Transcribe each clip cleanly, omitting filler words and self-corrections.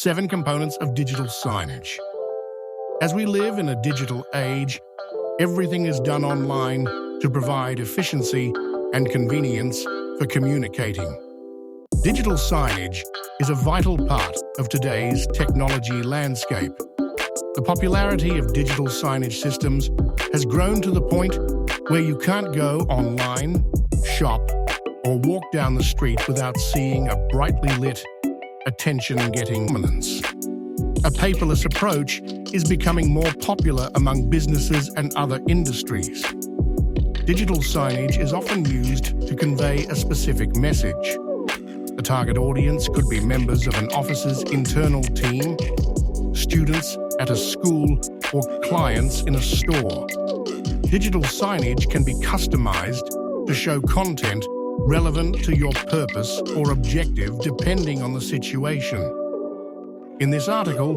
7 components of digital signage. As we live in a digital age, everything is done online to provide efficiency and convenience for communicating. Digital signage is a vital part of today's technology landscape. The popularity of digital signage systems has grown to the point where you can't go online, shop, or walk down the street without seeing a brightly lit, attention-getting prominence. A paperless approach is becoming more popular among businesses and other industries. Digital signage is often used to convey a specific message. The target audience could be members of an office's internal team, students at a school, or clients in a store. Digital signage can be customized to show content relevant to your purpose or objective depending on the situation. In this article,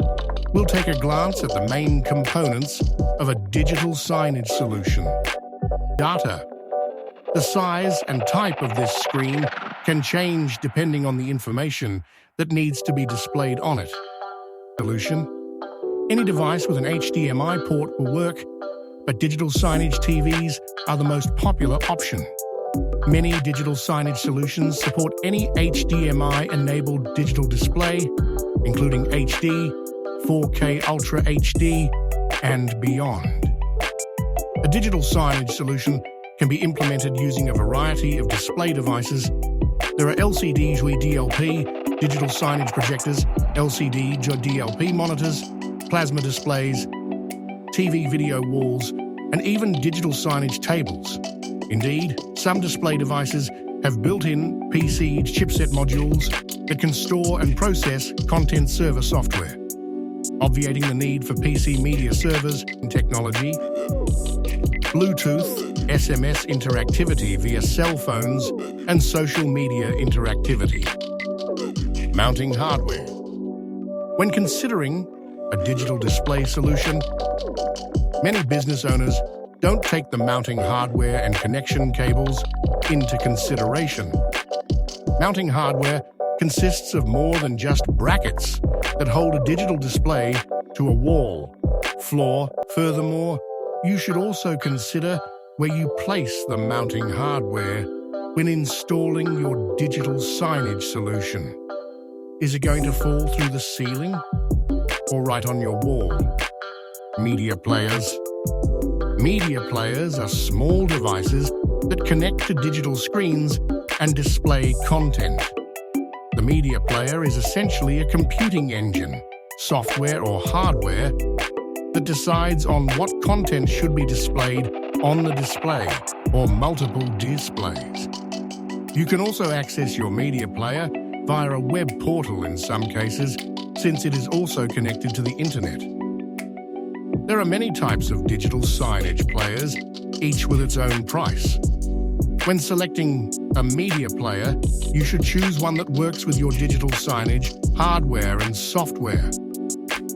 we'll take a glance at the main components of a digital signage solution. Data. The size and type of this screen can change depending on the information that needs to be displayed on it. Solution. Any device with an HDMI port will work, but digital signage TVs are the most popular option. Many digital signage solutions support any HDMI-enabled digital display, including HD, 4K Ultra HD, and beyond. A digital signage solution can be implemented using a variety of display devices. There are LCD with DLP, digital signage projectors, LCD DLP monitors, plasma displays, TV video walls, and even digital signage tables. Indeed, some display devices have built-in PC chipset modules that can store and process content server software, obviating the need for PC media servers and technology. Bluetooth, SMS interactivity via cell phones, and social media interactivity. Mounting hardware. When considering a digital display solution, many business owners don't take the mounting hardware and connection cables into consideration. Mounting hardware consists of more than just brackets that hold a digital display to a wall, floor. Furthermore, you should also consider where you place the mounting hardware when installing your digital signage solution. Is it going to fall through the ceiling or right on your wall? Media players. Media players are small devices that connect to digital screens and display content. The media player is essentially a computing engine, software or hardware, that decides on what content should be displayed on the display or multiple displays. You can also access your media player via a web portal in some cases, since it is also connected to the internet. There are many types of digital signage players, each with its own price. When selecting a media player, you should choose one that works with your digital signage, hardware and software.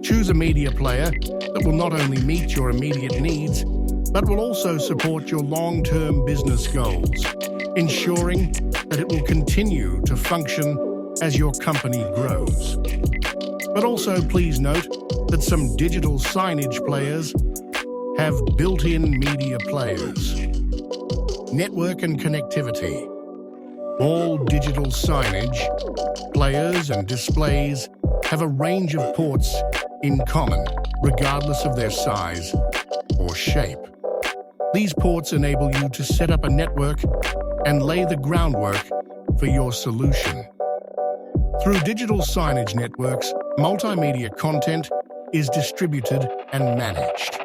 Choose a media player that will not only meet your immediate needs, but will also support your long-term business goals, ensuring that it will continue to function as your company grows. But also please note that some digital signage players have built-in media players. Network and connectivity. All digital signage, players and displays have a range of ports in common, regardless of their size or shape. These ports enable you to set up a network and lay the groundwork for your solution. Through digital signage networks, multimedia content is distributed and managed.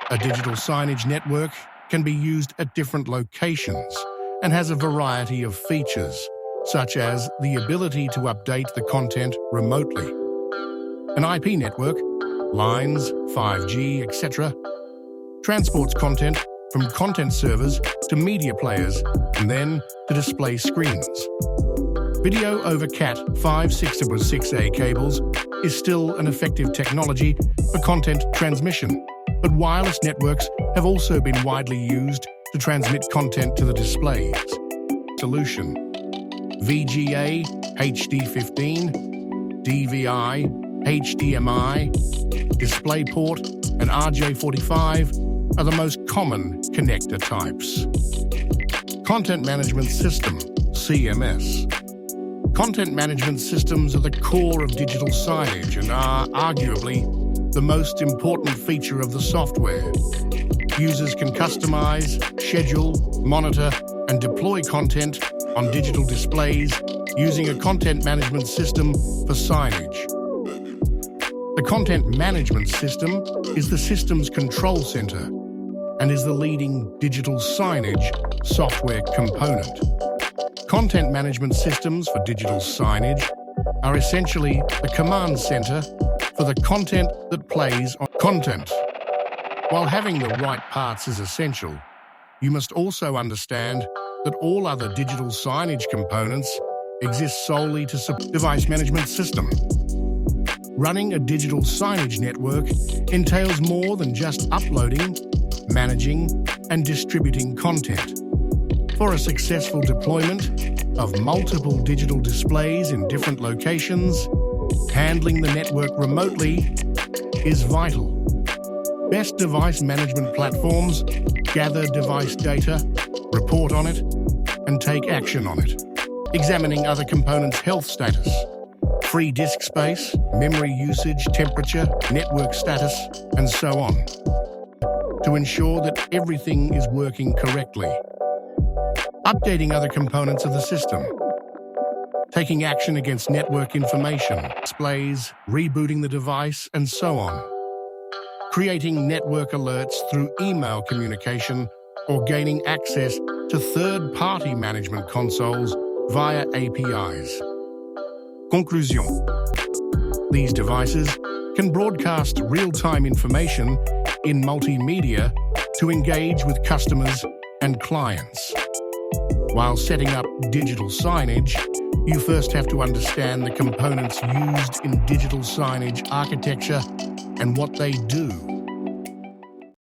A digital signage network can be used at different locations and has a variety of features, such as the ability to update the content remotely. An IP network, lines, 5G, etc., transports content from content servers to media players and then to display screens. Video over Cat 5.6.6a cables is still an effective technology for content transmission, but wireless networks have also been widely used to transmit content to the displays. Solution: VGA HD15, DVI HDMI, DisplayPort, and RJ45 are the most common connector types. Content Management System, CMS. Content management systems are the core of digital signage and are arguably the most important feature of the software. Users can customize, schedule, monitor, and deploy content on digital displays using a content management system for signage. The content management system is the system's control center and is the leading digital signage software component. Content management systems for digital signage are essentially a command center for the content that plays on content. While having the right parts is essential, you must also understand that all other digital signage components exist solely to support device management system. Running a digital signage network entails more than just uploading, managing, and distributing content. For a successful deployment of multiple digital displays in different locations, handling the network remotely is vital. Best device management platforms gather device data, report on it, and take action on it, examining other components' health status, free disk space, memory usage, temperature, network status, and so on, to ensure that everything is working correctly. Updating other components of the system, taking action against network information, displays, rebooting the device, and so on. Creating network alerts through email communication or gaining access to third-party management consoles via APIs. Conclusion. These devices can broadcast real-time information in multimedia to engage with customers and clients. While setting up digital signage, you first have to understand the components used in digital signage architecture and what they do.